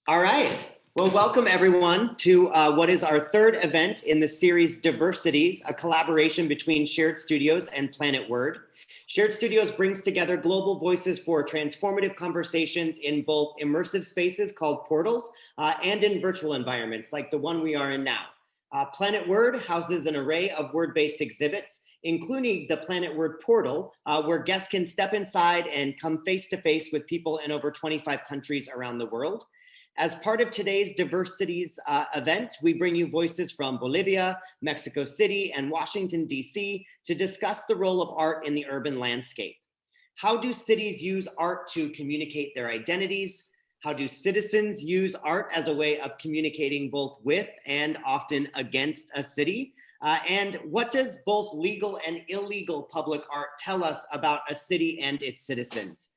All right. Well, welcome everyone to what is our third event in the series DIVERCITIES, a collaboration between Shared Studios and Planet Word. Shared Studios brings together global voices for transformative conversations in both immersive spaces called portals and in virtual environments like the one we are in now. Planet Word houses an array of word-based exhibits, including the Planet Word portal, where guests can step inside and come face-to-face with people in over 25 countries around the world. As part of today's DIVERCITIES event, we bring you voices from Bolivia, Mexico City, and Washington, D.C. to discuss the role of art in the urban landscape. How do cities use art to communicate their identities? How do citizens use art as a way of communicating both with and often against a city? And what does both legal and illegal public art tell us about a city and its citizens?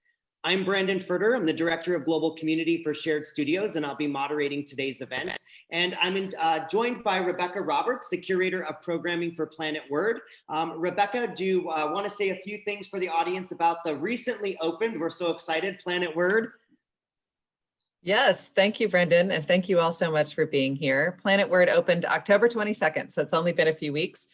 I'm Brandon Furter. I'm the Director of Global Community for Shared Studios, and I'll be moderating today's event. And I'm joined by Rebecca Roberts, the Curator of Programming for Planet Word. Rebecca, do you want to say a few things for the audience about the recently opened, we're so excited, Planet Word? Yes, thank you, Brendan, and thank you all so much for being here. Planet Word opened October 22nd, so it's only been a few weeks.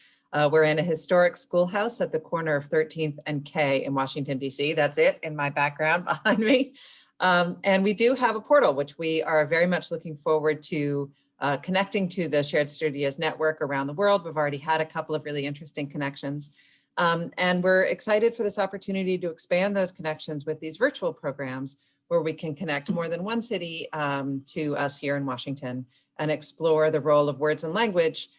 We're in a historic schoolhouse at the corner of 13th and K in Washington, D.C. That's it in my background behind me. And we do have a portal, which we are very much looking forward to connecting to the Shared Studios network around the world. We've already had a couple of really interesting connections. And we're excited for this opportunity to expand those connections with these virtual programs where we can connect more than one city to us here in Washington and explore the role of words and language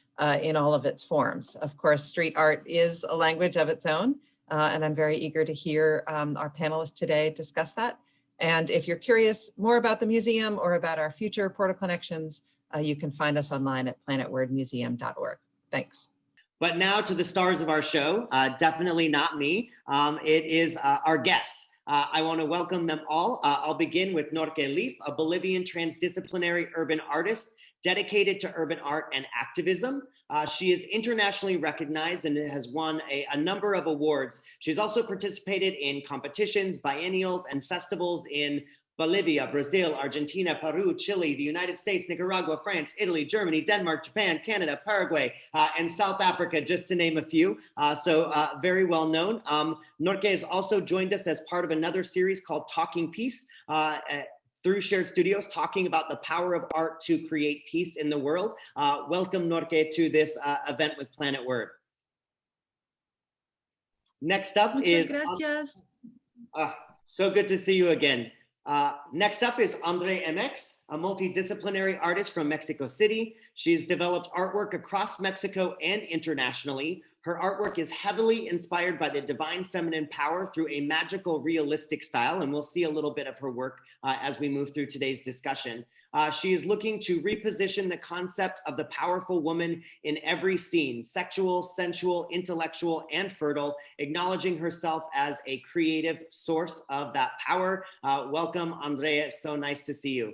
in all of its forms. Of course, street art is a language of its own, and I'm very eager to hear our panelists today discuss that. And if you're curious more about the museum or about our future portal connections, you can find us online at planetwordmuseum.org. Thanks. But now to the stars of our show, definitely not me. It is our guests. I want to welcome them all. I'll begin with Norke Leaf, a Bolivian transdisciplinary urban artist dedicated to urban art and activism. She is internationally recognized and has won a number of awards. She's also participated in competitions, biennials, and festivals in Bolivia, Brazil, Argentina, Peru, Chile, the United States, Nicaragua, France, Italy, Germany, Denmark, Japan, Canada, Paraguay, and South Africa, just to name a few. So very well known. Norke has also joined us as part of another series called Talking Peace through Shared Studios, talking about the power of art to create peace in the world. Welcome, Norke, to this event with Planet Word. Next up Muchas gracias. So good to see you again. Next up is Andre MX, a multidisciplinary artist from Mexico City. She's developed artwork across Mexico and internationally. Her artwork is heavily inspired by the divine feminine power through a magical, realistic style, and we'll see a little bit of her work as we move through today's discussion. She is looking to reposition the concept of the powerful woman in every scene, sexual, sensual, intellectual, and fertile, acknowledging herself as a creative source of that power. Welcome, Andrea. So nice to see you.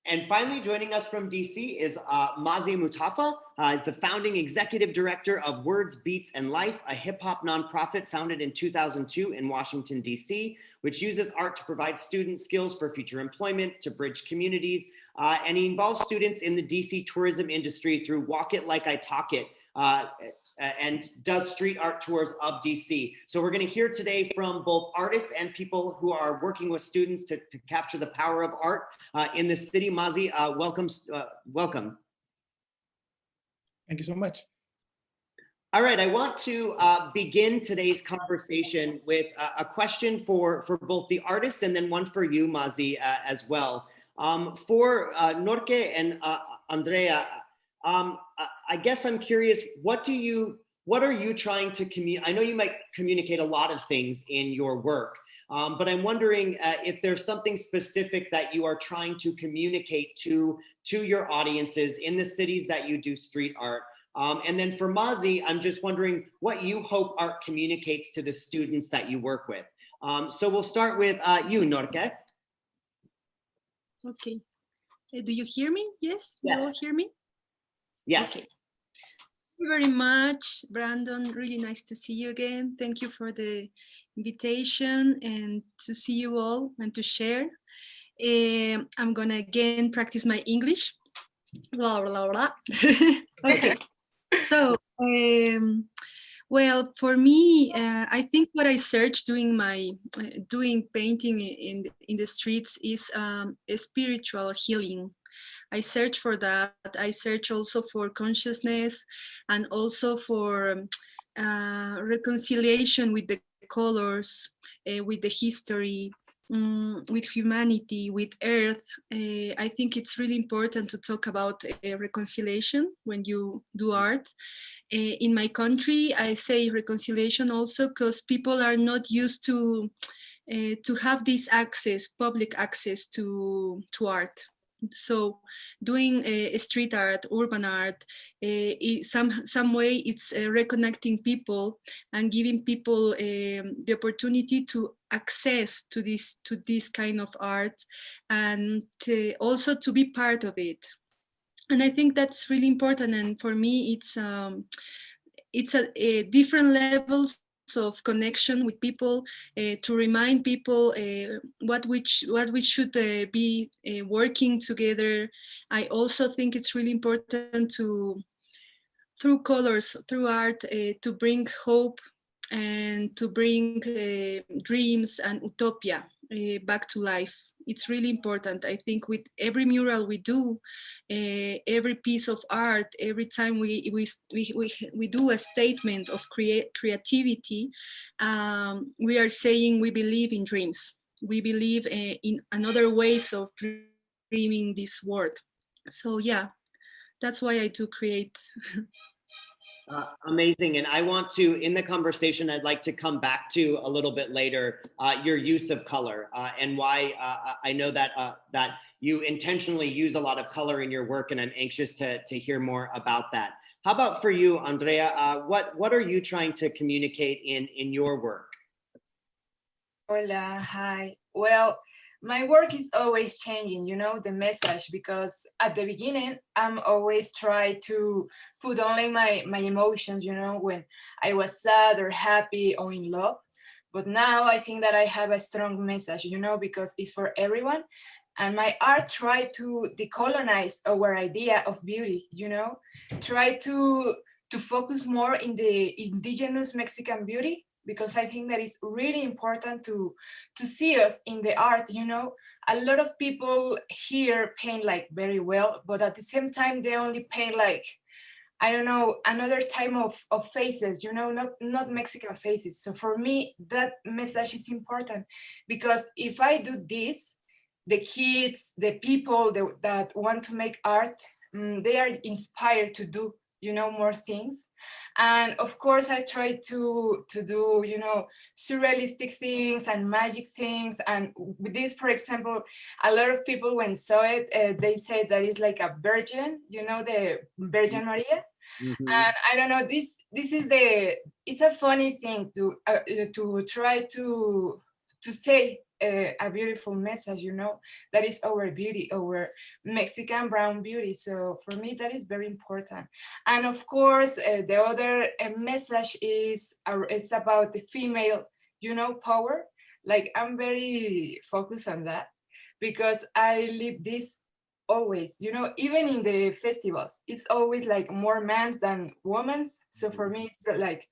And finally, joining us from DC is Mazi Mutafa. Is the founding executive director of Words, Beats, and Life, a hip-hop nonprofit founded in 2002 in Washington, D.C., which uses art to provide student skills for future employment, to bridge communities, and he involves students in the D.C. tourism industry through Walk It Like I Talk It, and does street art tours of DC. So we're going to hear today from both artists and people who are working with students to capture the power of art in the city. Mazi, welcome. Thank you so much. All right, I want to begin today's conversation with a question for both the artists and then one for you, Mazi, as well. For Norke and Andrea, I guess I'm curious, what are you trying to communicate? I know you might communicate a lot of things in your work, but I'm wondering if there's something specific that you are trying to communicate to your audiences in the cities that you do street art. And then for Mazi, I'm just wondering what you hope art communicates to the students that you work with. So we'll start with you, Norke. Okay. Do you hear me? Yes? Yeah. You all hear me? Yes. Okay. Thank you very much, Brandon. Really nice to see you again. Thank you for the invitation and to see you all and to share. I'm gonna again practice my English. Blah, blah, blah. Okay, so well, for me, I think what I search doing my doing painting in the streets is a spiritual healing. I search for that. I search also for consciousness and also for reconciliation with the colors, with the history, with humanity, with earth. I think it's really important to talk about reconciliation when you do art. In my country, I say reconciliation also because people are not used to have this access, public access to art. So doing street art, urban art, some way it's reconnecting people and giving people the opportunity to access to this kind of art and also to be part of it. And I think that's really important. And for me, it's a different levels of connection with people to remind people what we should be working together. I also think it's really important to, through colors, through art, to bring hope and to bring dreams and utopia back to life. It's really important. I think with every mural we do, every piece of art, every time we do a statement of creativity, we are saying we believe in dreams. We believe in another ways of dreaming this world. So yeah, that's why I do create. Amazing. And I want to, in the conversation, I'd like to come back to a little bit later, your use of color and why I know that that you intentionally use a lot of color in your work, and I'm anxious to hear more about that. How about for you, Andrea? What are you trying to communicate in your work? Hola, hi. Well, my work is always changing, you know, the message, because at the beginning, I'm always try to put only my emotions, you know, when I was sad or happy or in love. But now I think that I have a strong message, you know, because it's for everyone. And my art try to decolonize our idea of beauty, you know, try to focus more in the indigenous Mexican beauty, because I think that it's really important to see us in the art, you know. A lot of people here paint like very well, but at the same time, they only paint like, I don't know, another type of faces, you know, not Mexican faces. So for me, that message is important, because if I do this, the kids, the people that want to make art, they are inspired to do, you know, more things. And of course, I try to do, you know, surrealistic things and magic things. And with this, for example, a lot of people when saw it, they say that it's like a virgin, you know, the Virgin Maria. Mm-hmm. And I don't know, this is it's a funny thing to try to say a beautiful message, you know, that is our beauty, our Mexican brown beauty. So for me, that is very important. And of course, the other message is it's about the female, you know, power. Like I'm very focused on that, because I live this always, you know, even in the festivals, it's always like more men's than women's. So for me, it's like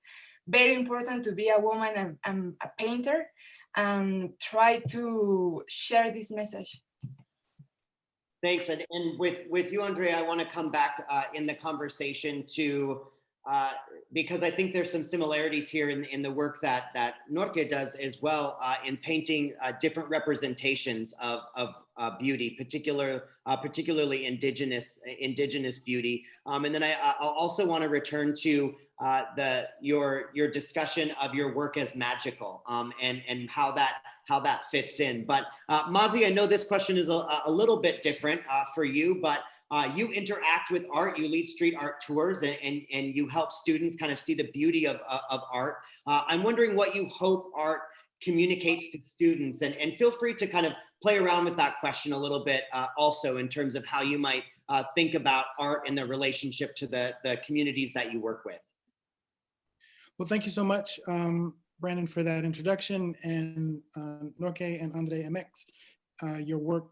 very important to be a woman and a painter and try to share this message. Thanks. And with you, Andrea, I want to come back in the conversation to, because I think there's some similarities here in the work that Norke does as well, in painting different representations of beauty, particularly indigenous beauty. And then I'll also want to return to your discussion of your work as magical, and how that fits in. But Mazi, I know this question is a little bit different for you, but you interact with art, you lead street art tours, and you help students kind of see the beauty of art. I'm wondering what you hope art communicates to students, and feel free to kind of play around with that question a little bit also in terms of how you might think about art in the relationship to the communities that you work with. Well, thank you so much, Brandon, for that introduction, and Norke and Andre MX. Your work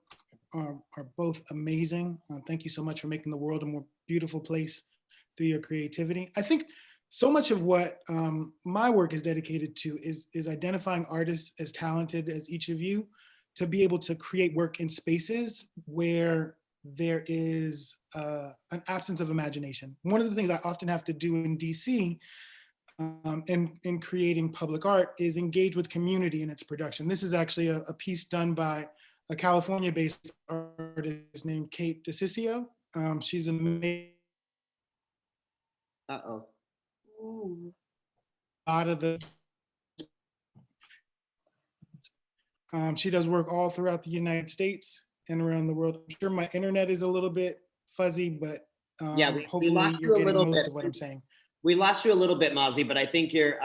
are both amazing. Thank you so much for making the world a more beautiful place through your creativity. I think so much of what my work is dedicated to is identifying artists as talented as each of you to be able to create work in spaces where there is an absence of imagination. One of the things I often have to do in DC in creating public art is engage with community in its production. This is actually a piece done by a California-based artist named Kate DeCiccio. She's amazing. Uh-oh. Ooh. A lot of the she does work all throughout the United States and around the world. I'm sure my internet is a little bit fuzzy, but Yeah, we hopefully lost you're you a getting little most bit. of what I'm saying. We lost you a little bit, Mazi, but I think you're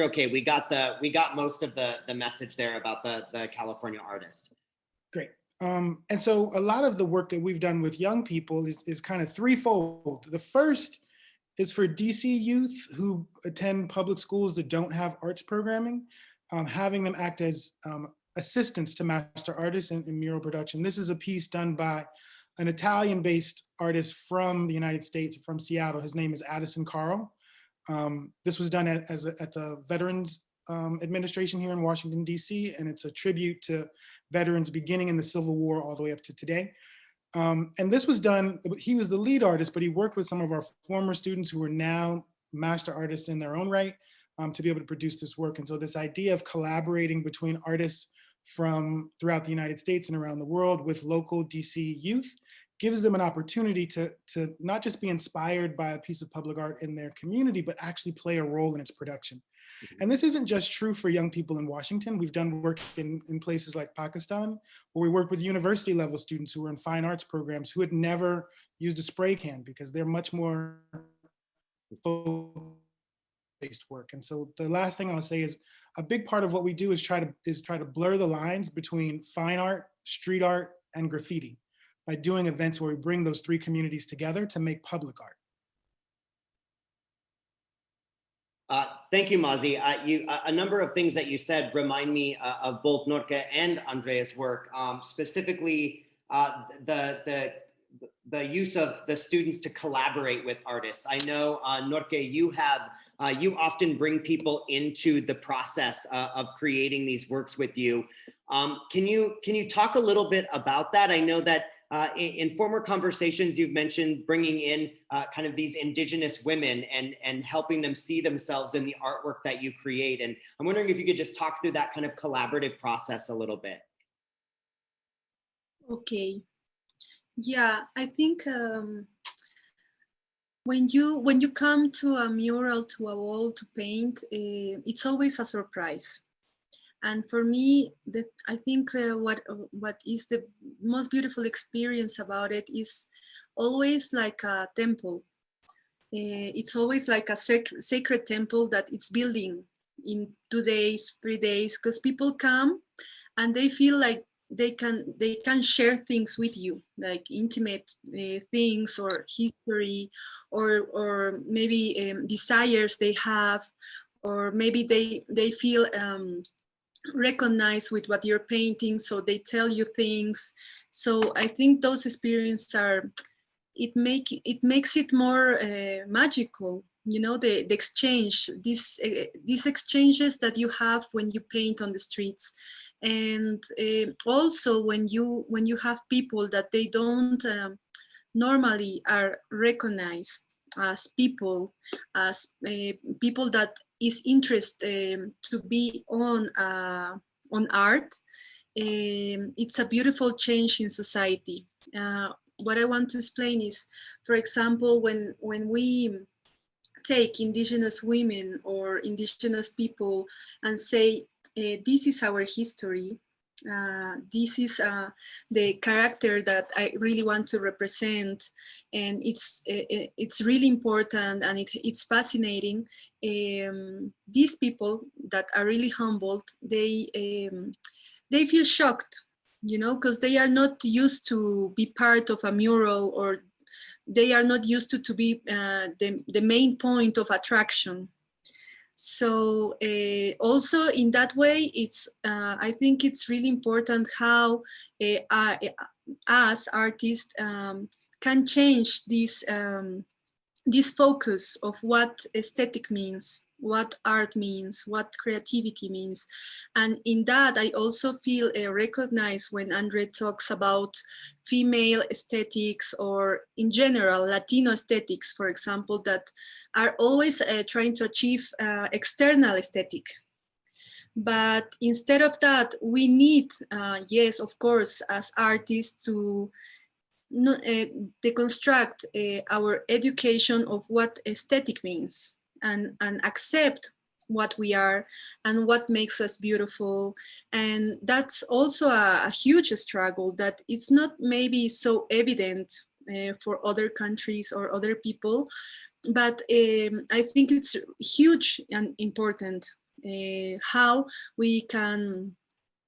okay. We got most of the message there about the California artist. Great. And so a lot of the work that we've done with young people is kind of threefold. The first is for DC youth who attend public schools that don't have arts programming, having them act as assistants to master artists in mural production. This is a piece done by an Italian-based artist from the United States, from Seattle. His name is Addison Carl. This was done at the Veterans Administration here in Washington, DC, and it's a tribute to veterans beginning in the Civil War all the way up to today. And this was done, he was the lead artist, but he worked with some of our former students who are now master artists in their own right to be able to produce this work. And so this idea of collaborating between artists from throughout the United States and around the world with local DC youth gives them an opportunity to not just be inspired by a piece of public art in their community, but actually play a role in its production. And this isn't just true for young people in Washington. We've done work in places like Pakistan, where we work with university level students who are in fine arts programs who had never used a spray can because they're much more based work. And so the last thing I'll say is a big part of what we do is try to blur the lines between fine art, street art, and graffiti by doing events where we bring those three communities together to make public art. Thank you, Mazi. A number of things that you said remind me of both Norke and Andrea's work, specifically the use of the students to collaborate with artists. I know, Norke, you often bring people into the process of creating these works with you. Can you talk a little bit about that? I know that in former conversations, you've mentioned bringing in kind of these indigenous women and helping them see themselves in the artwork that you create. And I'm wondering if you could just talk through that kind of collaborative process a little bit. Okay. Yeah, I think when you come to a mural, to a wall to paint, it's always a surprise. And for me, I think what is the most beautiful experience about it is always like a temple. It's always like a sacred temple that it's building in 2 days, 3 days, because people come and they feel like they can share things with you, like intimate things or history, or maybe desires they have, or maybe they feel recognized with what you're painting, so they tell you things. So I think those experiences it makes it more magical, you know, the exchange, these exchanges that you have when you paint on the streets. And also when you have people that they don't normally are recognized as people that is interested to be on art. It's a beautiful change in society. What I want to explain is, for example, when we take indigenous women or indigenous people and say, this is our history, this is the character that I really want to represent, and it's really important and it's fascinating. These people that are really humbled, they feel shocked, you know, because they are not used to be part of a mural, or they are not used to be the main point of attraction. So also in that way, it's I think it's really important how us artists can change this focus of what aesthetic means, what art means, what creativity means. And in that, I also feel recognized when Andre talks about female aesthetics, or in general, Latino aesthetics, for example, that are always trying to achieve external aesthetic. But instead of that, we need, yes, of course, as artists to deconstruct our education of what aesthetic means, and accept what we are and what makes us beautiful. And that's also a huge struggle that it's not maybe so evident for other countries or other people, but I think it's huge and important how we can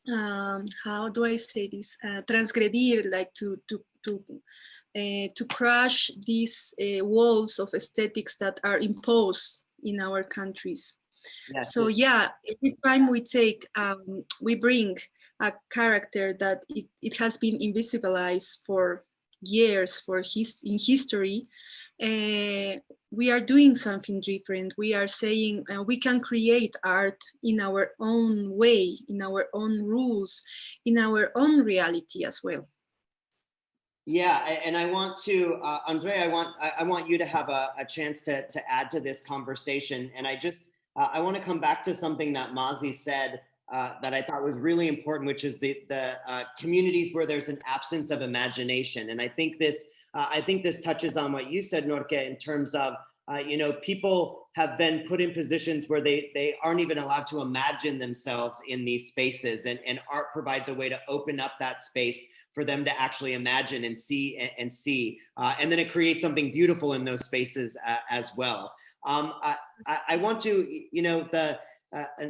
how do I say this? Transgredir, like to crush these walls of aesthetics that are imposed in our countries. Yes. So yeah, every time we bring a character that it has been invisibilized for years in history, we are doing something different. We are saying we can create art in our own way, in our own rules, in our own reality as well. Yeah, and I want to, Andre, I want you to have a chance to add to this conversation. And I want to come back to something that Mazi said that I thought was really important, which is the communities where there's an absence of imagination. And I think this touches on what you said, Norke, in terms of people have been put in positions where they aren't even allowed to imagine themselves in these spaces, and art provides a way to open up that space for them to actually imagine and see, and then it creates something beautiful in those spaces as well. I want to,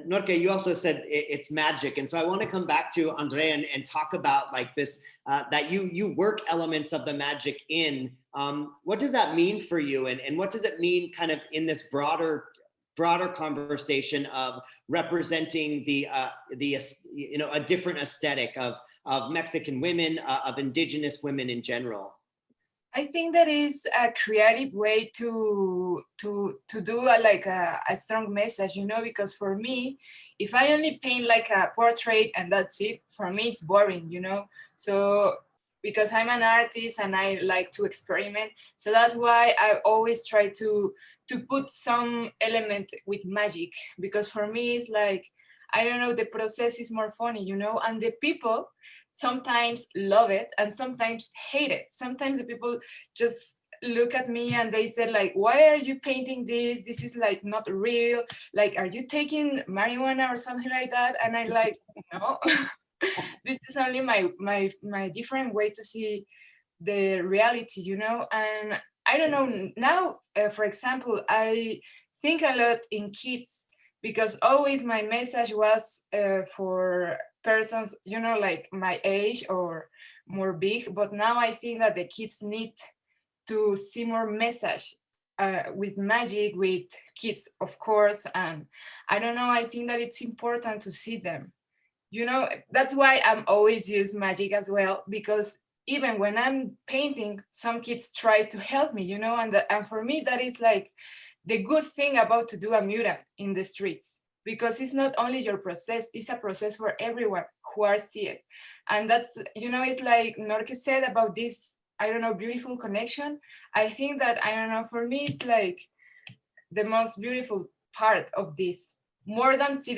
Norke, you also said it's magic, and so I want to come back to Andre and talk about like this, that you work elements of the magic in. What does that mean for you, and what does it mean kind of in this broader conversation of representing a different aesthetic of Mexican women, of indigenous women in general? I think that is a creative way to do a strong message, because for me, if I only paint like a portrait and that's it, for me it's boring, So because I'm an artist and I like to experiment, so that's why I always try to put some element with magic, because for me it's like, I don't know, the process is more funny, and the people sometimes love it and sometimes hate it. Sometimes the people just look at me and they said like, why are you painting this? This is like not real. Like, are you taking marijuana or something like that? And I like, no, this is only my different way to see the reality, And I don't know, now, for example, I think a lot in kids, because always my message was for persons, like my age or more big, but now I think that the kids need to see more message with magic, with kids, of course. And I don't know, I think that it's important to see them. That's why I'm always use magic as well, because even when I'm painting, some kids try to help me, and for me, that is like the good thing about to do a mural in the streets, because it's not only your process, it's a process for everyone who are see it. And that's, it's like Norke said about this, I don't know, beautiful connection. I think that, I don't know, for me, it's like the most beautiful part of this, more than see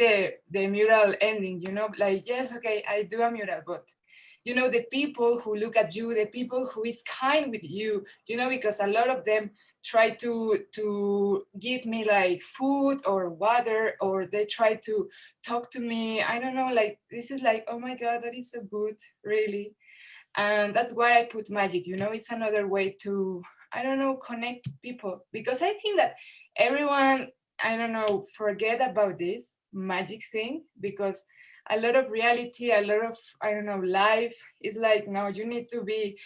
the mural ending, like, yes, okay, I do a mural, but the people who look at you, the people who is kind with you, because a lot of them try to give me like food or water, or they try to talk to me. I don't know, like, this is like, oh my God, that is so good, really. And that's why I put magic, it's another way to, I don't know, connect people, because I think that everyone, I don't know, forget about this magic thing, because a lot of reality, a lot of, I don't know, life is like, no, you need to be,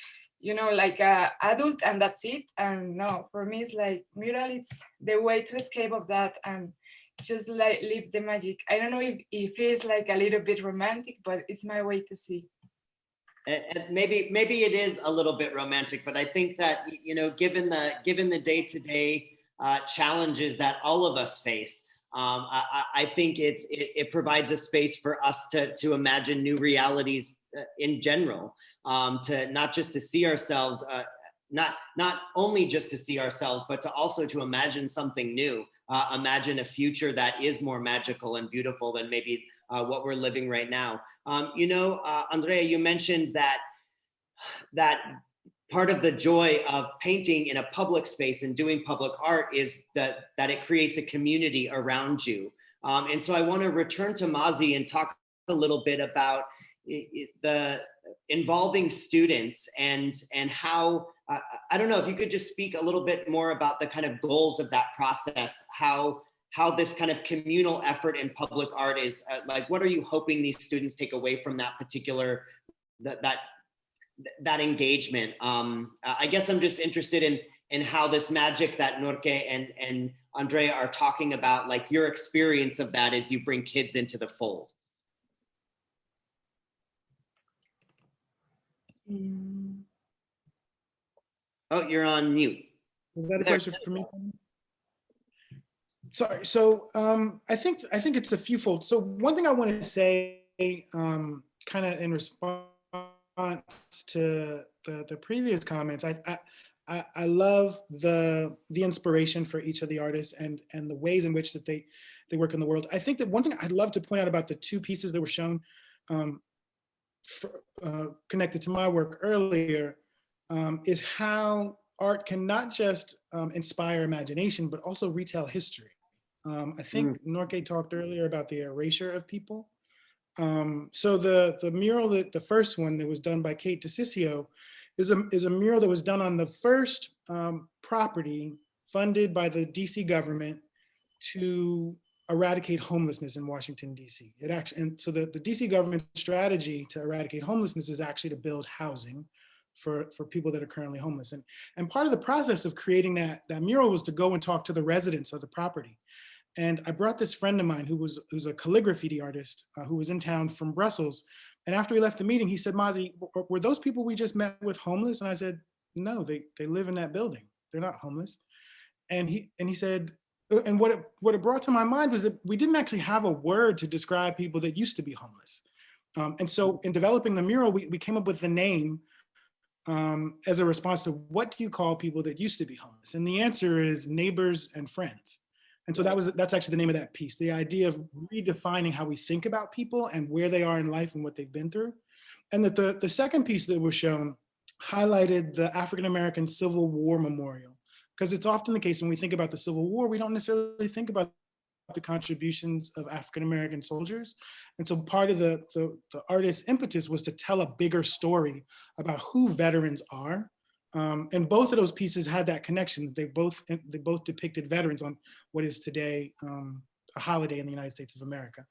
like a adult and that's it. And no, for me, it's like mural, it's the way to escape of that and just like live the magic. I don't know if it's like a little bit romantic, but it's my way to see. And maybe it is a little bit romantic, but I think that, you know, given the day-to-day challenges that all of us face, I think it provides a space for us to imagine new realities in general, to not just to see ourselves, not only just to see ourselves, but to also to imagine something new, imagine a future that is more magical and beautiful than maybe what we're living right now. You know, Andrea, you mentioned that part of the joy of painting in a public space and doing public art is that it creates a community around you. And so I want to return to Mazi and talk a little bit about the involving students and how, I don't know if you could just speak a little bit more about the kind of goals of that process, how this kind of communal effort in public art is, like, what are you hoping these students take away from that particular, that engagement? I guess I'm just interested in how this magic that Norke and Andrea are talking about, like your experience of that as you bring kids into the fold. Oh, you're on mute. Is that a question for me? Sorry. So I think it's a few fold. So one thing I want to say, kind of in response to the previous comments, I love the inspiration for each of the artists and the ways in which that they work in the world. I think that one thing I'd love to point out about the two pieces that were shown, connected to my work earlier, is how art can not just inspire imagination, but also retell history. I think Norke talked earlier about the erasure of people. So the mural, the first one that was done by Kate DeCiccio, is a mural that was done on the first property funded by the DC government to eradicate homelessness in Washington, DC. And so the DC government strategy to eradicate homelessness is actually to build housing for people that are currently homeless. And part of the process of creating that mural was to go and talk to the residents of the property. And I brought this friend of mine who's a calligraphy artist who was in town from Brussels. And after we left the meeting, he said, Mazi, were those people we just met with homeless? And I said, no, they live in that building. They're not homeless. And he said, and what it brought to my mind was that we didn't actually have a word to describe people that used to be homeless. And so in developing the mural, we came up with the name as a response to what do you call people that used to be homeless? And the answer is neighbors and friends. And so that's actually the name of that piece, the idea of redefining how we think about people and where they are in life and what they've been through. And that the second piece that was shown highlighted the African-American Civil War Memorial, because it's often the case when we think about the Civil War, we don't necessarily think about the contributions of African-American soldiers. And so part of the artist's impetus was to tell a bigger story about who veterans are. And both of those pieces had that connection. They both depicted veterans on what is today a holiday in the United States of America.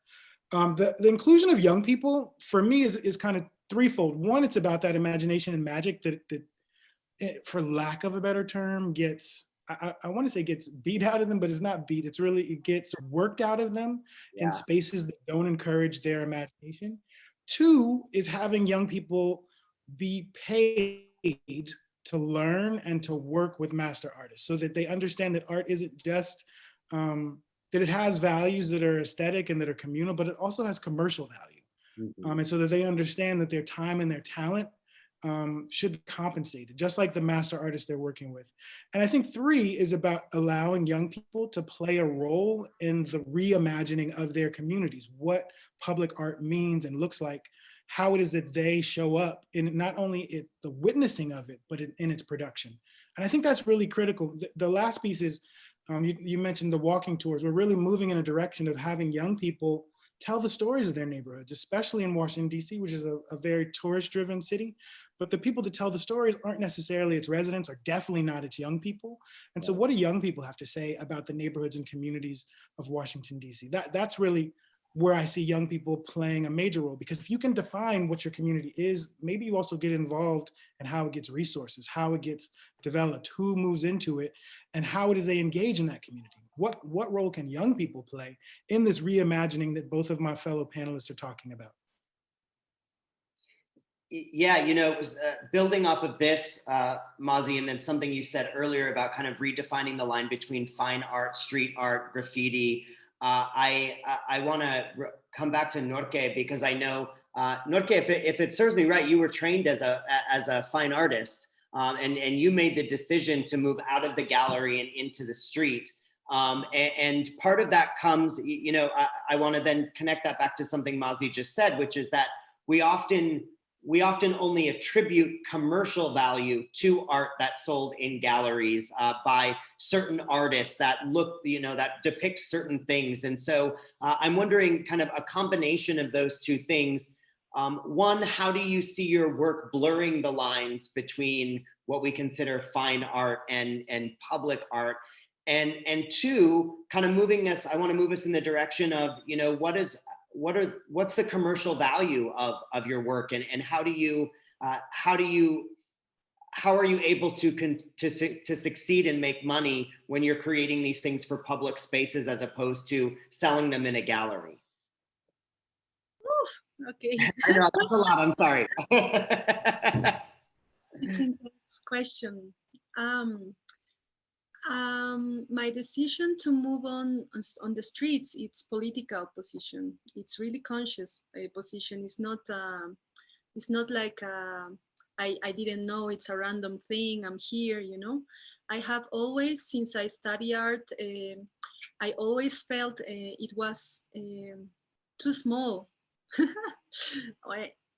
The inclusion of young people, for me, is kind of threefold. One, it's about that imagination and magic that for lack of a better term, gets, I want to say gets beat out of them, but it's not beat. It gets worked out of them in spaces that don't encourage their imagination. Two is having young people be paid to learn and to work with master artists so that they understand that art isn't just, that it has values that are aesthetic and that are communal, but it also has commercial value. And so that they understand that their time and their talent should be compensated, just like the master artists they're working with. And I think three is about allowing young people to play a role in the reimagining of their communities, what public art means and looks like, how it is that they show up in not only the witnessing of it, but in its production. And I think that's really critical. The last piece is, you mentioned the walking tours. We're really moving in a direction of having young people tell the stories of their neighborhoods, especially in Washington, DC, which is a very tourist-driven city. But the people that tell the stories aren't necessarily its residents, are definitely not its young people. And so what do young people have to say about the neighborhoods and communities of Washington, DC? That's really where I see young people playing a major role, because if you can define what your community is, maybe you also get involved in how it gets resources, how it gets developed, who moves into it, and how it is they engage in that community. What role can young people play in this reimagining that both of my fellow panelists are talking about? Yeah, you know, it was building off of this, Mazi, and then something you said earlier about kind of redefining the line between fine art, street art, graffiti. I want to come back to Norke, because I know, Norke, if it serves me right, you were trained as a fine artist, and you made the decision to move out of the gallery and into the street. And part of that comes, you know, I want to then connect that back to something Mazi just said, which is that we often only attribute commercial value to art that's sold in galleries by certain artists that look, you know, that depict certain things. And so I'm wondering, kind of a combination of those two things. One, how do you see your work blurring the lines between what we consider fine art and public art? And two, kind of I want to move us in the direction of, you know, what's the commercial value of your work, and how are you able to succeed and make money when you're creating these things for public spaces as opposed to selling them in a gallery? Oof, okay. I know that's a lot. I'm sorry. It's an intense question. My decision to move on the streets, it's political position. It's really conscious position. It's not like I didn't know it's a random thing. I'm here, you know. I have always, since I study art, I always felt it was too small.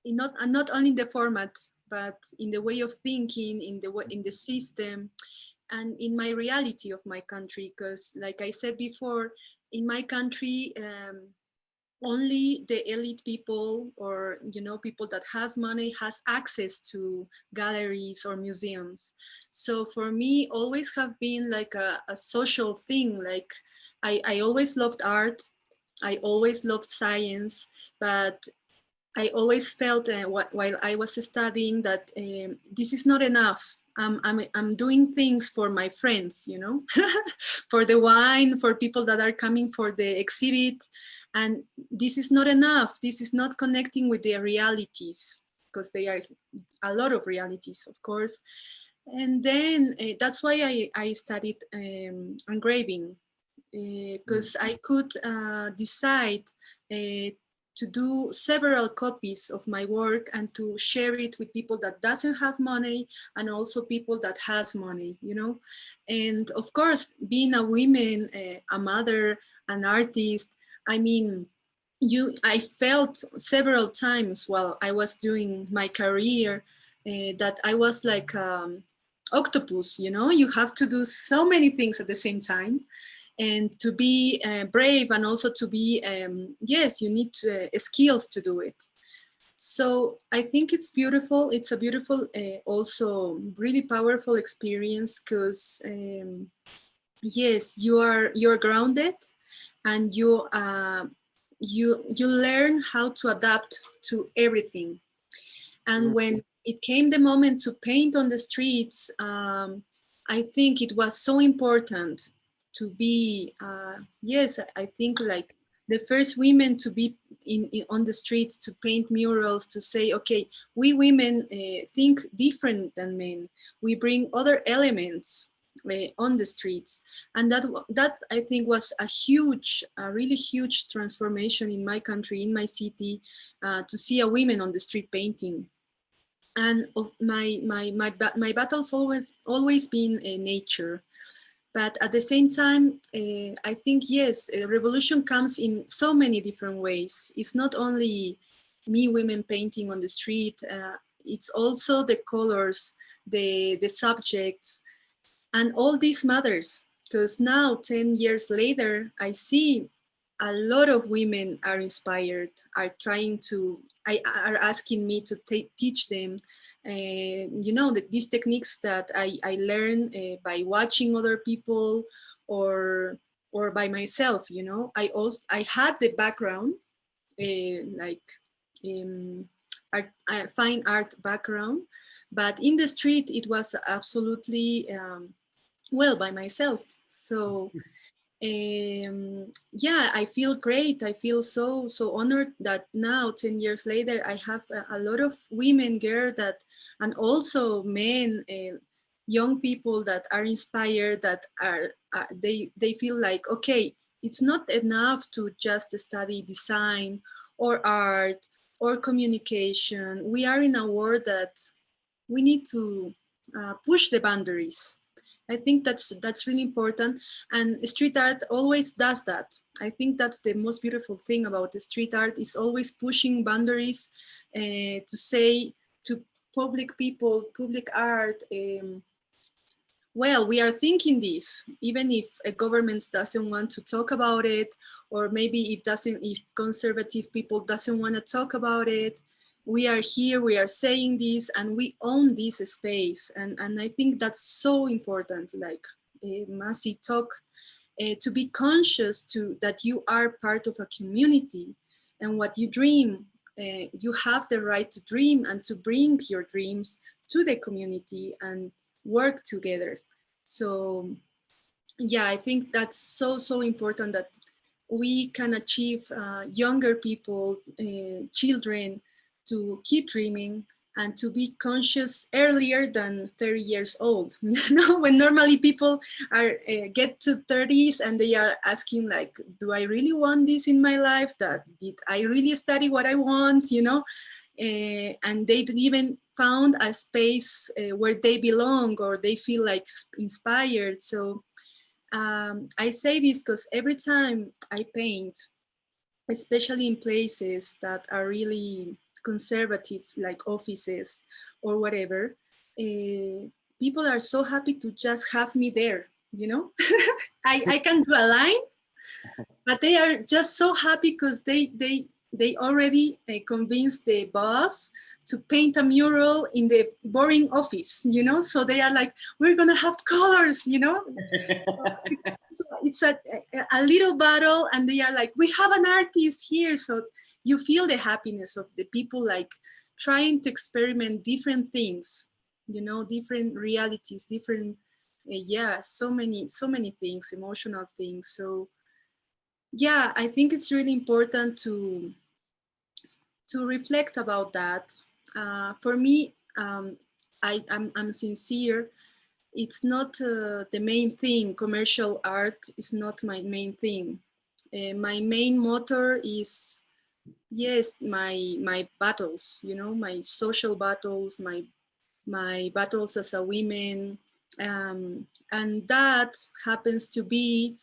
Not only in the format, but in the way of thinking, in the system, and in my reality of my country. Because, like I said before, in my country, only the elite people, or, you know, people that has money, has access to galleries or museums. So for me, always have been like a social thing. Like I always loved art, I always loved science, but I always felt while I was studying that this is not enough. I'm doing things for my friends, you know, for the wine, for people that are coming for the exhibit. And this is not enough. This is not connecting with their realities, because they are a lot of realities, of course. And then that's why I studied engraving, because I could decide to do several copies of my work and to share it with people that doesn't have money, and also people that has money, you know. And of course, being a woman, a mother, an artist, I mean, I felt several times while I was doing my career that I was like octopus, you know. You have to do so many things at the same time, and to be brave, and also to be, yes, you need skills to do it. So I think it's beautiful. It's a beautiful, also really powerful experience, because yes, you're grounded, and you learn how to adapt to everything. And when it came the moment to paint on the streets, I think it was so important to be, yes, I think like the first women to be on the streets to paint murals, to say, okay, we women think different than men. We bring other elements on the streets. And that I think was a really huge transformation in my country, in my city, to see a woman on the street painting. And of my battles always been nature. But at the same time, I think, yes, a revolution comes in so many different ways. It's not only me, women painting on the street, it's also the colors, the subjects, and all this matters. Because now, 10 years later, I see a lot of women are inspired, are trying to, are asking me to teach them, you know, these techniques that I learned by watching other people, or by myself, you know. I had the background, like fine art background, but in the street, it was absolutely, well, by myself. So Yeah, I feel great. I feel so honored that now, 10 years later, I have a lot of women, girls that, and also men, young people that are inspired, that they feel like, okay, it's not enough to just study design or art or communication. We are in a world that we need to push the boundaries. I think that's really important, and street art always does that. I think that's the most beautiful thing about the street art, is always pushing boundaries, to say to public people, public art. Well, we are thinking this, even if a government doesn't want to talk about it, or maybe if conservative people doesn't want to talk about it, we are here, we are saying this, and we own this space. And I think that's so important, like Masi talk, to be conscious to that you are part of a community, and what you dream, you have the right to dream and to bring your dreams to the community and work together. So yeah, I think that's so important, that we can achieve younger people, children, to keep dreaming and to be conscious earlier than 30 years old. You know, when normally people are get to 30s and they are asking like, do I really want this in my life? That did I really study what I want? You know, and they didn't even found a space where they belong, or they feel like inspired. So I say this because every time I paint, especially in places that are really conservative, like offices or whatever, people are so happy to just have me there, you know? I can do a line, but they are just so happy because they already convinced the boss to paint a mural in the boring office, you know? So they are like, we're gonna have colors, you know? So it's a little battle, and they are like, we have an artist here. So you feel the happiness of the people, like trying to experiment different things, you know, different realities, different, yeah, so many things, emotional things. So yeah, I think it's really important to reflect about that. For me, I'm sincere. It's not the main thing. Commercial art is not my main thing. My main motor is, yes, my battles. You know, my social battles, my battles as a woman, and that happens to be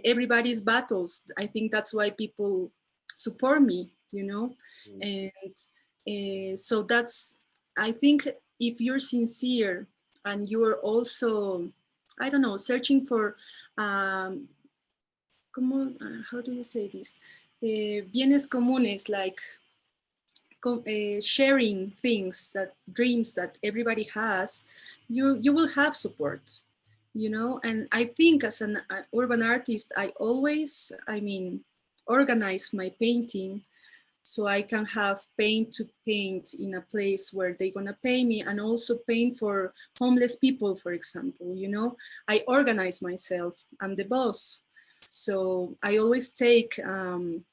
everybody's battles. I think that's why people support me, you know. And so that's, I think, if you're sincere and you are also, I don't know, searching for how do you say this, bienes comunes, like sharing things, that dreams that everybody has, you will have support, you know. And I think as an urban artist, I always, I mean, organize my painting so I can have paint to paint in a place where they're gonna pay me, and also paint for homeless people, for example. You know, I organize myself, I'm the boss. So I always take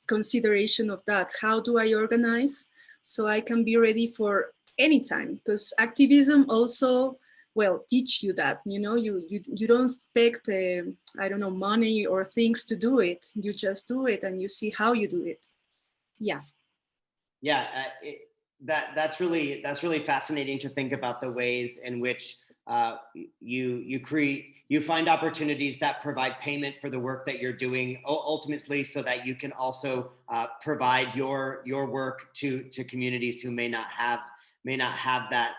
consideration of that. How do I organize so I can be ready for any time? Because activism also, well, teach you that, you know, you don't expect, I don't know, money or things to do it. You just do it and you see how you do it. Yeah. Yeah, that's really fascinating to think about the ways in which you find opportunities that provide payment for the work that you're doing, ultimately, so that you can also provide your work to communities who may not have that.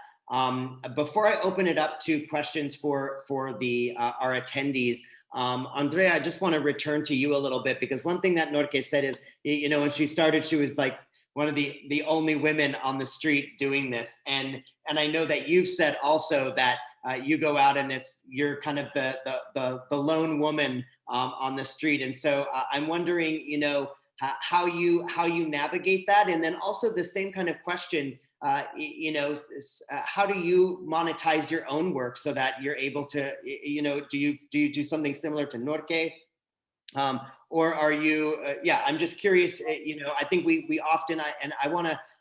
Before I open it up to questions for the our attendees, Andrea, I just want to return to you a little bit, because one thing that Norque said is, you know, when she started, she was like one of the only women on the street doing this. And I know that you've said also that you go out and you're kind of the lone woman on the street. And so I'm wondering, you know, how you navigate that. And then also the same kind of question, you know, how do you monetize your own work so that you're able to, you know, do you do something similar to Norque? Or are you, yeah, I'm just curious, you know, I think we often,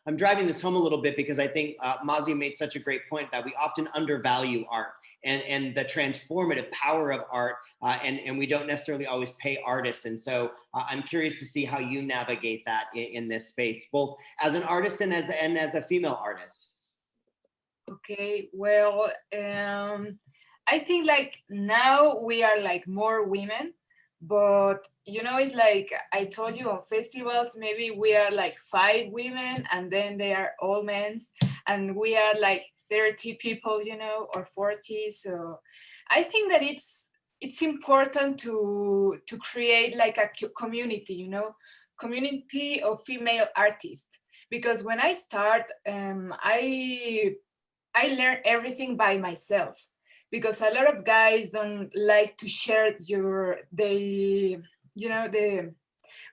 I'm driving this home a little bit because I think Mazi made such a great point that we often undervalue art and the transformative power of art, and we don't necessarily always pay artists. And so I'm curious to see how you navigate that in this space, both as an artist and as a female artist. Okay, well, I think like now we are like more women, but you know, it's like I told you on festivals, maybe we are like 5 women and then they are all men, and we are like 30 people, you know, or 40. So I think that it's important to create like a community, you know, community of female artists. Because when I start, I learned everything by myself, because a lot of guys don't like to share the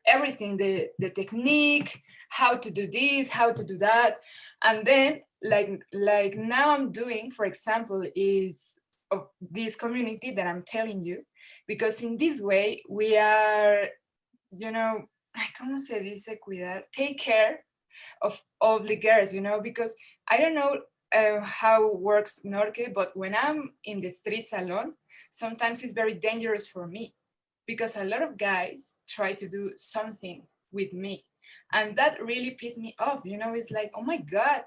everything, the technique, how to do this, how to do that. And then like now I'm doing, for example, is of this community that I'm telling you, because in this way we are, you know, ¿cómo se dice cuidar? Take care of all the girls, you know, because I don't know how works Norque, but when I'm in the streets alone, sometimes it's very dangerous for me, because a lot of guys try to do something with me, and that really pissed me off, you know. It's like, oh my God,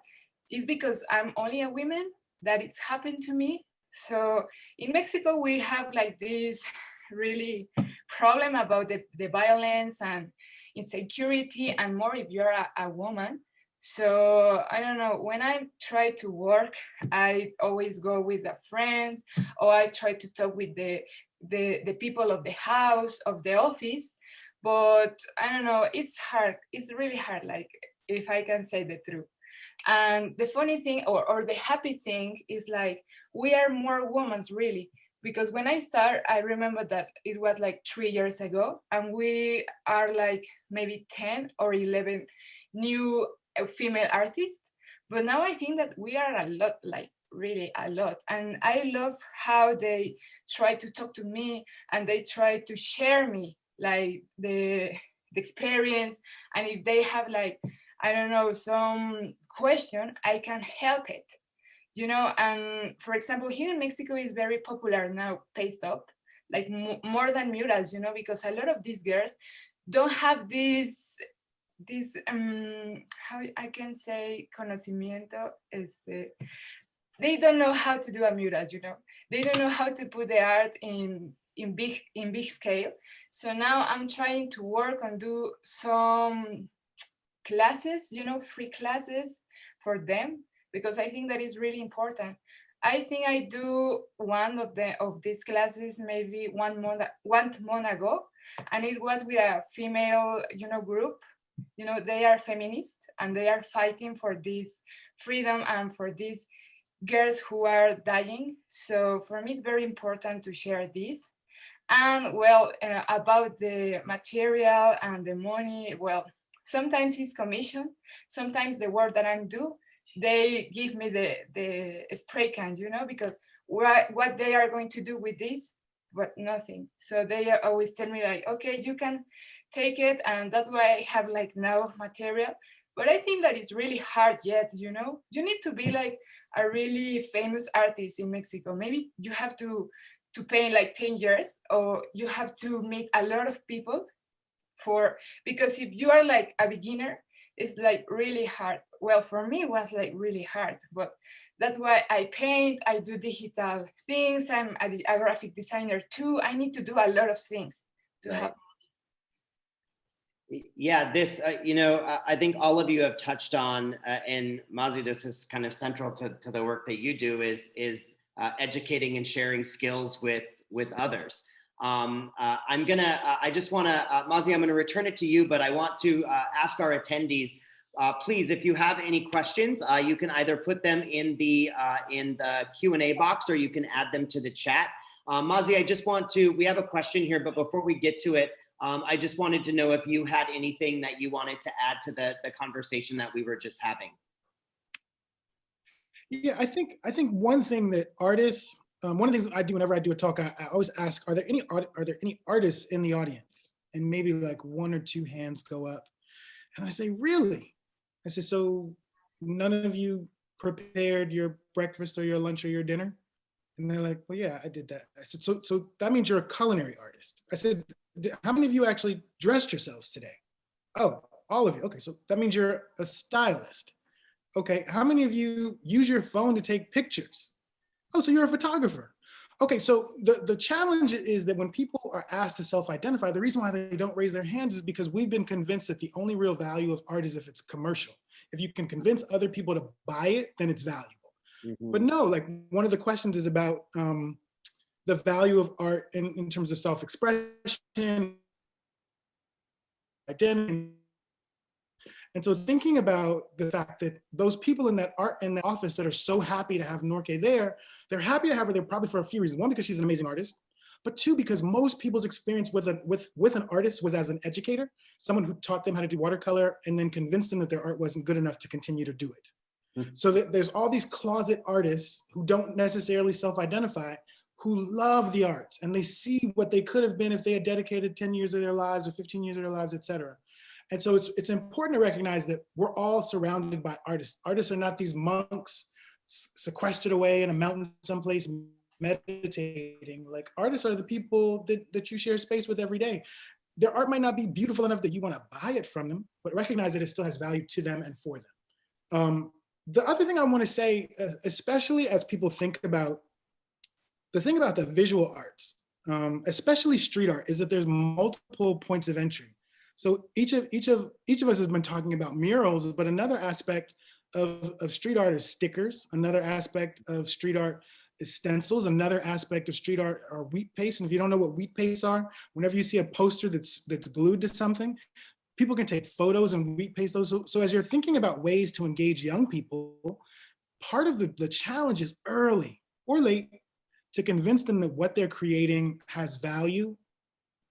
it's because I'm only a woman that it's happened to me. So in Mexico we have like this really problem about the violence and insecurity, and more if you're a woman. So I don't know, when I try to work, I always go with a friend, or I try to talk with the people of the house, of the office. But I don't know, it's hard. It's really hard, like, if I can say the truth. And the funny thing, or the happy thing, is like we are more women, really. Because when I start, I remember that it was like 3 years ago, and we are like maybe 10 or 11 new female artists. But now I think that we are a lot, like really a lot. And I love how they try to talk to me, and they try to share me like the experience. And if they have like, I don't know, some question, I can help it, you know. And for example, here in Mexico is very popular now paste up, like more than murals, you know, because a lot of these girls don't have this how I can say conocimiento, they don't know how to do a mural, you know. They don't know how to put the art in big scale. So now I'm trying to work on do some classes, you know, free classes for them, because I think that is really important. I think I do one of these classes maybe 1 month ago, and it was with a female, you know, group. You know, they are feminists and they are fighting for this freedom and for these girls who are dying. So for me, it's very important to share this. And well, about the material and the money, well, sometimes it's commission, sometimes the work that I'm do, they give me the spray can, you know, because what they are going to do with this, but nothing. So they always tell me like, okay, you can take it, and that's why I have like now material. But I think that it's really hard yet, you know. You need to be like a really famous artist in Mexico. Maybe you have to paint like 10 years, or you have to meet a lot of people because if you are like a beginner, it's like really hard. Well, for me, it was like really hard, but that's why I paint, I do digital things, I'm a graphic designer too. I need to do a lot of things to have. Yeah, this, you know, I think all of you have touched on, and Mazi, this is kind of central to the work that you do, is educating and sharing skills with others. I just want to, Mazi, I'm going to return it to you, but I want to ask our attendees, please, if you have any questions, you can either put them in the Q&A box, or you can add them to the chat. Mazi, we have a question here, but before we get to it, I just wanted to know if you had anything that you wanted to add to the conversation that we were just having. Yeah, I think one thing that artists one of the things I do whenever I do a talk, I always ask, are there any artists in the audience? And maybe like one or two hands go up. And I say, really? I said, so none of you prepared your breakfast or your lunch or your dinner? And they're like, well, yeah, I did that. I said, so that means you're a culinary artist. I said, how many of you actually dressed yourselves today? Oh, all of you. Okay, so that means you're a stylist. Okay, how many of you use your phone to take pictures? Oh, so you're a photographer. Okay, so the challenge is that when people are asked to self-identify, the reason why they don't raise their hands is because we've been convinced that the only real value of art is if it's commercial. If you can convince other people to buy it, then it's valuable. Mm-hmm. But no, like one of the questions is about the value of art in terms of self-expression, identity. And so thinking about the fact that those people in that office that are so happy to have Norke there, they're happy to have her there probably for a few reasons. One, because she's an amazing artist, but two, because most people's experience with an artist was as an educator, someone who taught them how to do watercolor and then convinced them that their art wasn't good enough to continue to do it. Mm-hmm. So that there's all these closet artists who don't necessarily self-identify, who love the arts, and they see what they could have been if they had dedicated 10 years of their lives or 15 years of their lives, et cetera. And so it's important to recognize that we're all surrounded by artists. Artists are not these monks sequestered away in a mountain someplace meditating. Like, artists are the people that you share space with every day. Their art might not be beautiful enough that you want to buy it from them, but recognize that it still has value to them and for them. The other thing I want to say, especially as people think about the visual arts, especially street art, is that there's multiple points of entry. So each of us has been talking about murals, but another aspect of street art is stickers. Another aspect of street art is stencils. Another aspect of street art are wheat pastes. And if you don't know what wheat pastes are, whenever you see a poster that's glued to something, people can take photos and wheat paste those. So as you're thinking about ways to engage young people, part of the challenge is early or late to convince them that what they're creating has value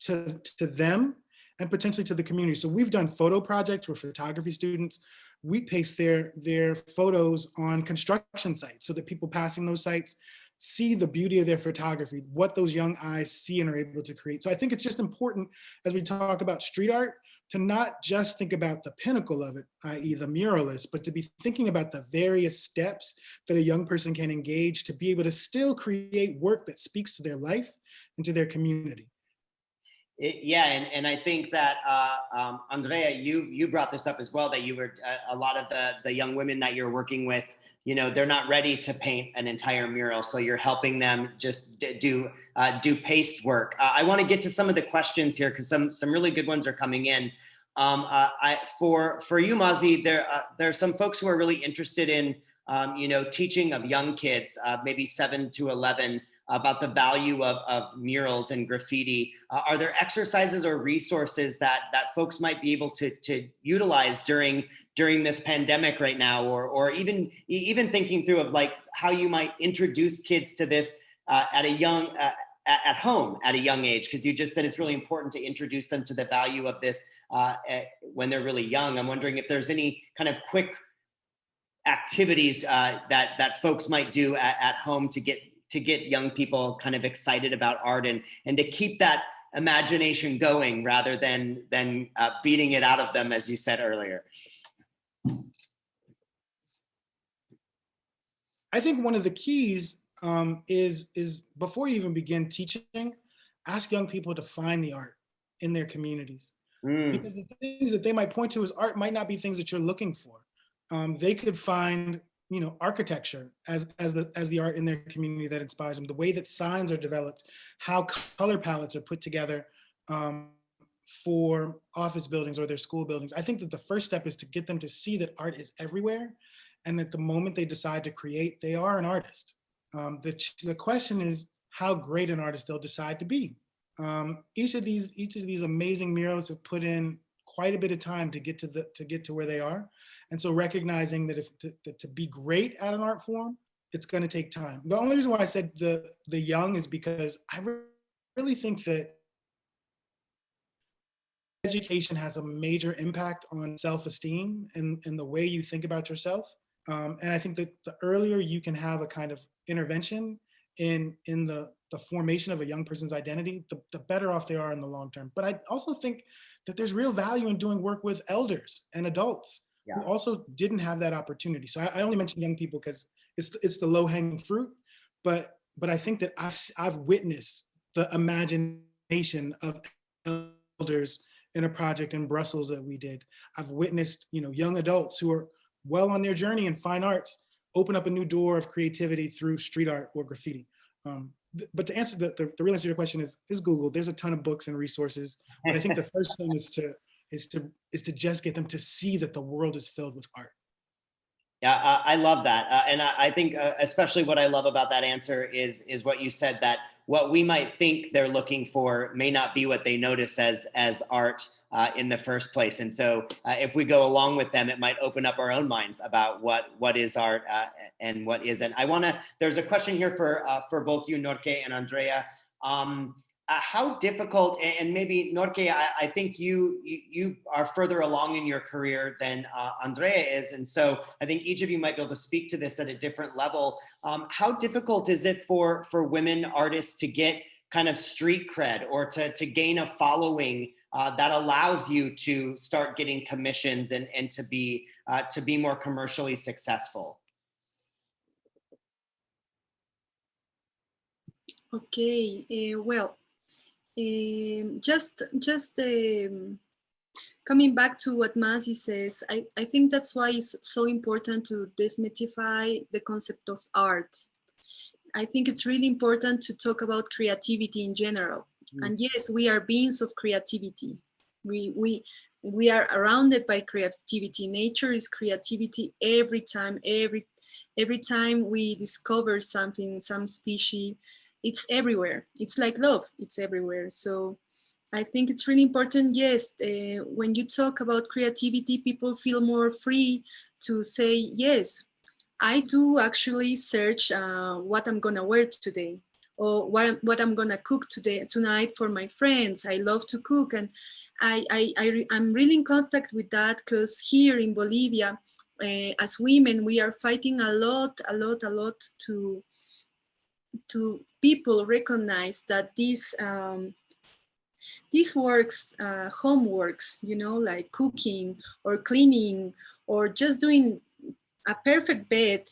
to them and potentially to the community. So we've done photo projects where photography students, we paste their photos on construction sites so that people passing those sites see the beauty of their photography, what those young eyes see and are able to create. So I think it's just important as we talk about street art to not just think about the pinnacle of it, i.e. the muralist, but to be thinking about the various steps that a young person can engage to be able to still create work that speaks to their life and to their community. Yeah, and I think that Andrea, you brought this up as well, that you were a lot of the young women that you're working with, you know, they're not ready to paint an entire mural, so you're helping them just do paste work. I want to get to some of the questions here because some really good ones are coming in. For you, Mazi, there are some folks who are really interested in teaching of young kids, maybe 7 to 11. About the value of murals and graffiti. Are there exercises or resources that folks might be able to utilize during this pandemic right now, or even thinking through of like how you might introduce kids to this at home at a young age? Because you just said it's really important to introduce them to the value of this when they're really young. I'm wondering if there's any kind of quick activities that folks might do at home to get young people kind of excited about art and to keep that imagination going rather than beating it out of them, as you said earlier. I think one of the keys is before you even begin teaching, ask young people to find the art in their communities. Because the things that they might point to as art might not be things that you're looking for. They could find architecture as the art in their community that inspires them, the way that signs are developed, how color palettes are put together for office buildings or their school buildings. I think that the first step is to get them to see that art is everywhere, and that the moment they decide to create, they are an artist. The question is how great an artist they'll decide to be. Each of these amazing murals have put in quite a bit of time to get to where they are. And so recognizing that to be great at an art form, it's going to take time. The only reason why I said the young is because I really think that education has a major impact on self-esteem and the way you think about yourself. And I think that the earlier you can have a kind of intervention in the formation of a young person's identity, the better off they are in the long term. But I also think that there's real value in doing work with elders and adults who also didn't have that opportunity. So I only mention young people because it's the low hanging fruit, but I think that I've witnessed the imagination of elders in a project in Brussels that we did. I've witnessed, young adults who are well on their journey in fine arts open up a new door of creativity through street art or graffiti. But to answer the real answer to your question is Google. There's a ton of books and resources, but I think the first thing is to just get them to see that the world is filled with art. Yeah, I love that. And I think especially what I love about that answer is what you said, that what we might think they're looking for may not be what they notice as art in the first place. And so if we go along with them, it might open up our own minds about what is art and what isn't. There's a question here for both you, Norke and Andrea. How difficult, and maybe Norke, I think you are further along in your career than Andrea is, and so I think each of you might be able to speak to this at a different level. How difficult is it for women artists to get kind of street cred or to gain a following that allows you to start getting commissions and to be more commercially successful? Okay, well. Just coming back to what Masi says, I think that's why it's so important to demystify the concept of art. I think it's really important to talk about creativity in general. And yes, we are beings of creativity. We are surrounded by creativity. Nature is creativity every time. Every time we discover something, some species, it's everywhere. It's like love, it's everywhere. So I think it's really important, yes, when you talk about creativity, people feel more free to say, yes, I do actually search what I'm gonna wear today, or what I'm gonna cook tonight for my friends. I love to cook, and I'm really in contact with that, because here in Bolivia, as women, we are fighting a lot to people recognize that these works, homeworks, like cooking or cleaning or just doing a perfect bed,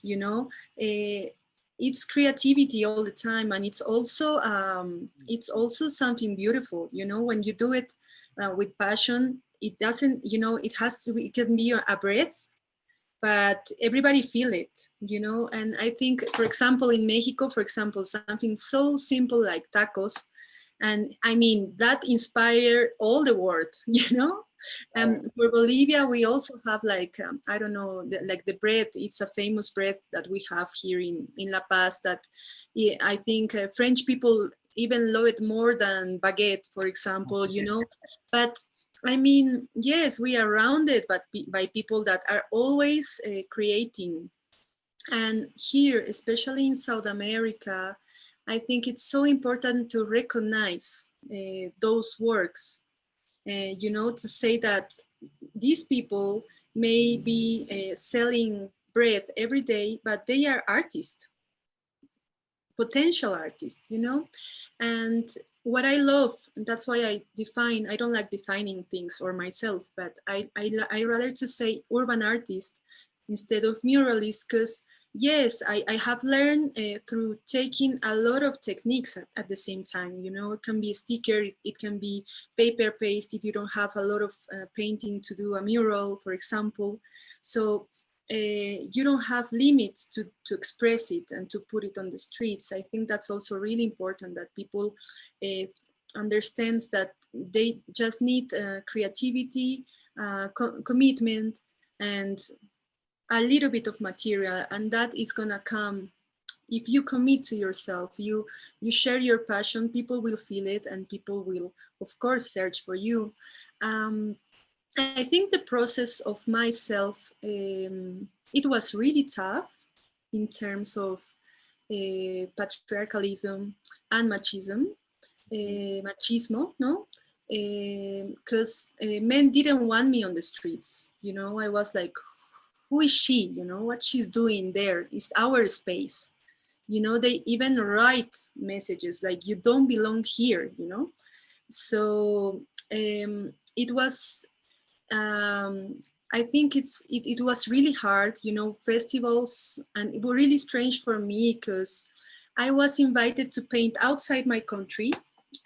it's creativity all the time, and it's also something beautiful. When you do it with passion, it doesn't, it can be a breath, but everybody feel it, and I think, for example, in Mexico, something so simple like tacos, and I mean, that inspired all the world, and for Bolivia, we also have like, I don't know, like the bread, it's a famous bread that we have here in La Paz that I think French people even love it more than baguette, for example, but I mean, yes, we are surrounded by people that are always creating. And here, especially in South America, I think it's so important to recognize those works, to say that these people may be selling bread every day, but they are artists, potential artists, and what I love, and that's why I don't like defining things or myself, but I rather to say urban artist instead of muralist, because yes, I have learned through taking a lot of techniques at the same time, it can be a sticker, it can be paper paste if you don't have a lot of painting to do a mural, for example. So you don't have limits to express it and to put it on the streets. I think that's also really important, that people understands that they just need creativity, commitment, and a little bit of material, and that is gonna come if you commit to yourself. You share your passion, people will feel it, and people will, of course, search for you. I think the process of myself, it was really tough in terms of patriarchalism and machismo, no? Because men didn't want me on the streets. I was like, who is she? What she's doing there is our space. You know, they even write messages like, you don't belong here, you know? So it was, I think it was really hard, you know, festivals, and it was really strange for me because I was invited to paint outside my country.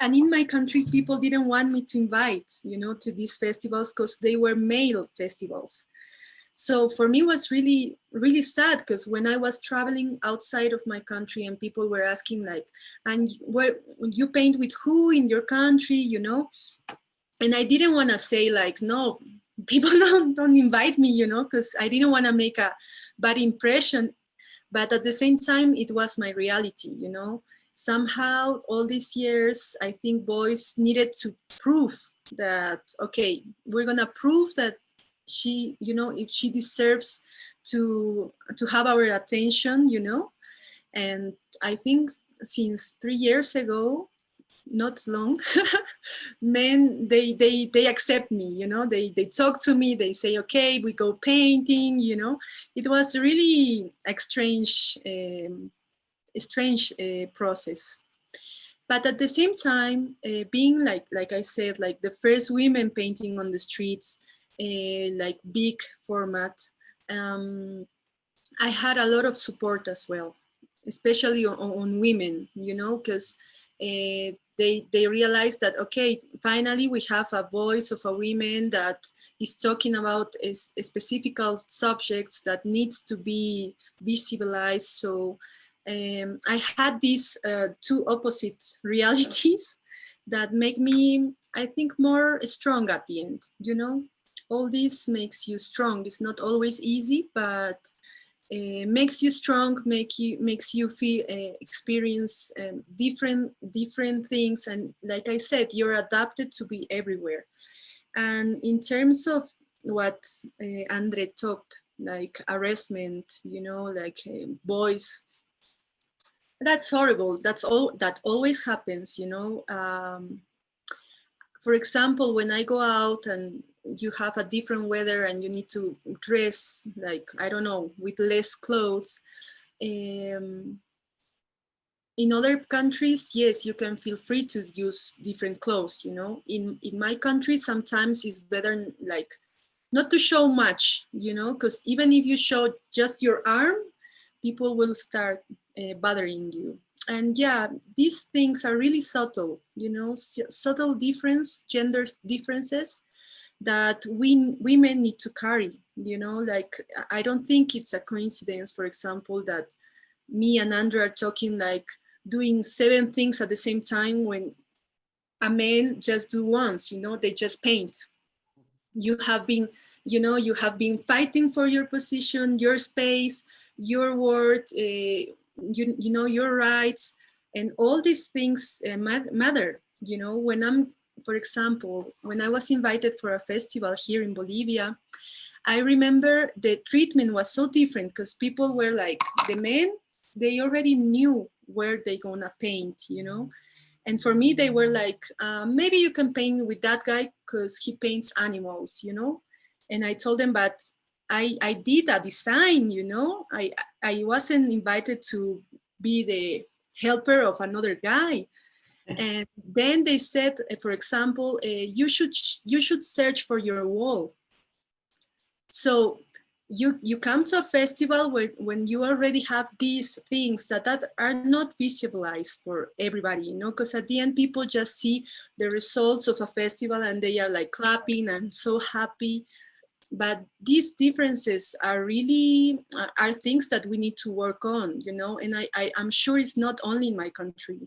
And in my country, people didn't want me to invite, you know, to these festivals because they were male festivals. So for me, it was really, really sad because when I was traveling outside of my country and people were asking like, and where you paint with who in your country, you know? And I didn't want to say like, no, people don't invite me, you know, because I didn't want to make a bad impression. But at the same time, it was my reality, you know. Somehow all these years, I think boys needed to prove that, okay, we're gonna prove that she, you know, if she deserves to have our attention, you know. And I think since 3 years ago, not long, men, they accept me, you know, they talk to me, they say, okay, we go painting, you know. It was really a strange process. But at the same time, being like I said, like the first women painting on the streets, like big format, I had a lot of support as well, especially on women, you know, because they realized that, okay, finally we have a voice of a woman that is talking about specific subjects that needs to be visibilized. So I had these two opposite realities that make me, I think, more strong at the end, you know. All this makes you strong. It's not always easy, but makes you strong, makes you feel experience different things, and like I said, you're adapted to be everywhere. And in terms of what Andre talked, like harassment, you know, like boys, that's horrible. That's all that always happens, you know. For example, when I go out and you have a different weather and you need to dress like, I don't know, with less clothes. In other countries, yes, you can feel free to use different clothes, you know. In my country, sometimes it's better like not to show much, you know, because even if you show just your arm, people will start bothering you. And yeah, these things are really subtle, you know, subtle gender differences that we women need to carry, you know. Like, I don't think it's a coincidence, for example, that me and Andrew are talking like doing 7 things at the same time when a man just do once, you know, they just paint. You have been, you know, you have been fighting for your position, your space, your word, you know, your rights, and all these things matter, you know. When I'm, for example, when I was invited for a festival here in Bolivia, I remember the treatment was so different because people were like, the men, they already knew where they gonna paint, you know. And for me, they were like, maybe you can paint with that guy because he paints animals, you know. And I told them, but I did a design, you know. I wasn't invited to be the helper of another guy. And then they said, for example, you should search for your wall. So you come to a festival where when you already have these things that are not visibilized for everybody, you know, because at the end people just see the results of a festival and they are like clapping and so happy. But these differences are really are things that we need to work on, you know. And I'm sure it's not only in my country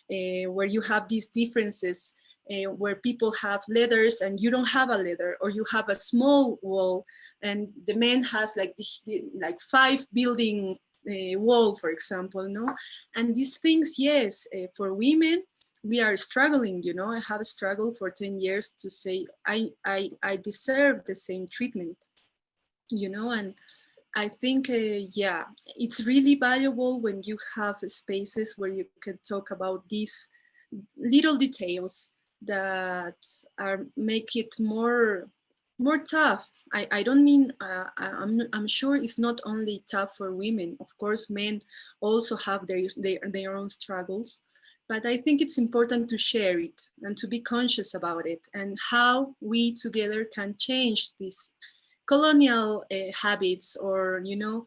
where you have these differences, where people have letters and you don't have a letter, or you have a small wall and the man has like this, like 5 building wall, for example, no. And these things, yes, for women, we are struggling, you know. I have struggled for 10 years to say I deserve the same treatment, you know. And I think, yeah, it's really valuable when you have spaces where you can talk about these little details that are make it more more tough. I don't mean, I'm sure it's not only tough for women. Of course, men also have their own struggles, but I think it's important to share it and to be conscious about it and how we together can change these colonial habits, or, you know,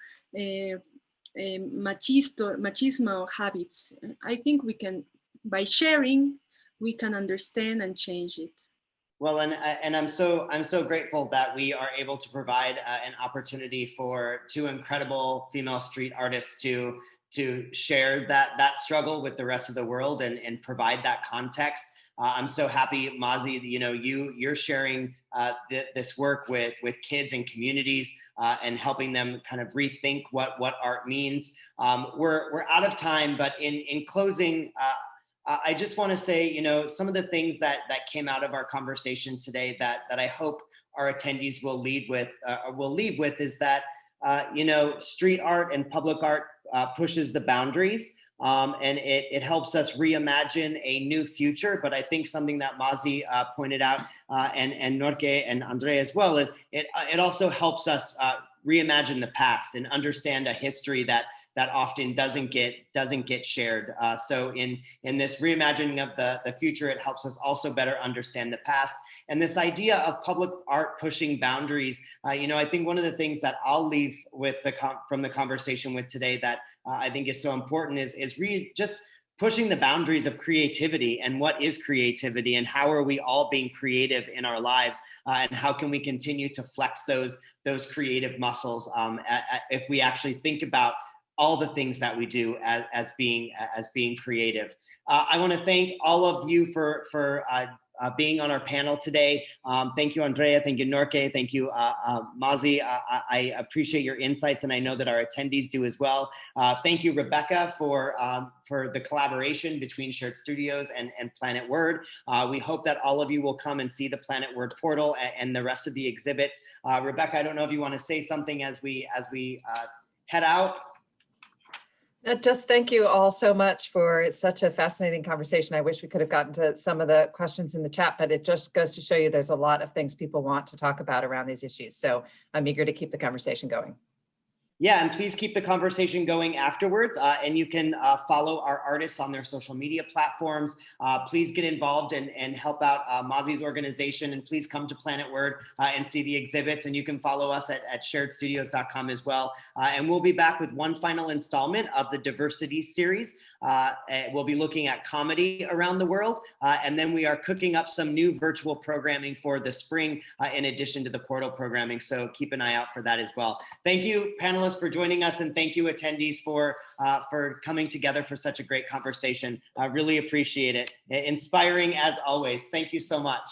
machismo habits. I think we can, by sharing, we can understand and change it. Well, and I'm so grateful that we are able to provide an opportunity for two incredible female street artists to share that struggle with the rest of the world and provide that context. I'm so happy, Mazi, you know, you're sharing this work with kids and communities and helping them kind of rethink what art means. We're out of time, but in closing, I just want to say, you know, some of the things that came out of our conversation today that I hope our attendees will leave with is that, you know, street art and public art pushes the boundaries, and it helps us reimagine a new future. But I think something that Mazi pointed out, and Norke and Andrea as well, is it also helps us reimagine the past and understand a history that often doesn't get shared. So in this reimagining of the future, it helps us also better understand the past. And this idea of public art pushing boundaries, you know, I think one of the things that I'll leave with from the conversation with today that I think is so important is just pushing the boundaries of creativity and what is creativity and how are we all being creative in our lives, and how can we continue to flex those creative muscles if we actually think about all the things that we do as being creative. I want to thank all of you for being on our panel today. Thank you, Andrea. Thank you, Norke. Thank you, Mazi. I appreciate your insights, and I know that our attendees do as well. Thank you, Rebecca, for the collaboration between Shared Studios and Planet Word. We hope that all of you will come and see the Planet Word portal and the rest of the exhibits. Rebecca, I don't know if you want to say something as we head out. Just thank you all so much for such a fascinating conversation. I wish we could have gotten to some of the questions in the chat, but it just goes to show you there's a lot of things people want to talk about around these issues. So I'm eager to keep the conversation going. Yeah, and please keep the conversation going afterwards. And you can follow our artists on their social media platforms. Please get involved and help out Mazi's organization. And please come to Planet Word and see the exhibits. And you can follow us at sharedstudios.com as well. And we'll be back with one final installment of the Diversity series. We'll be looking at comedy around the world. And then we are cooking up some new virtual programming for the spring in addition to the portal programming. So keep an eye out for that as well. Thank you, panelists, for joining us, and thank you, attendees, for coming together for such a great conversation. I really appreciate it. Inspiring as always. Thank you so much.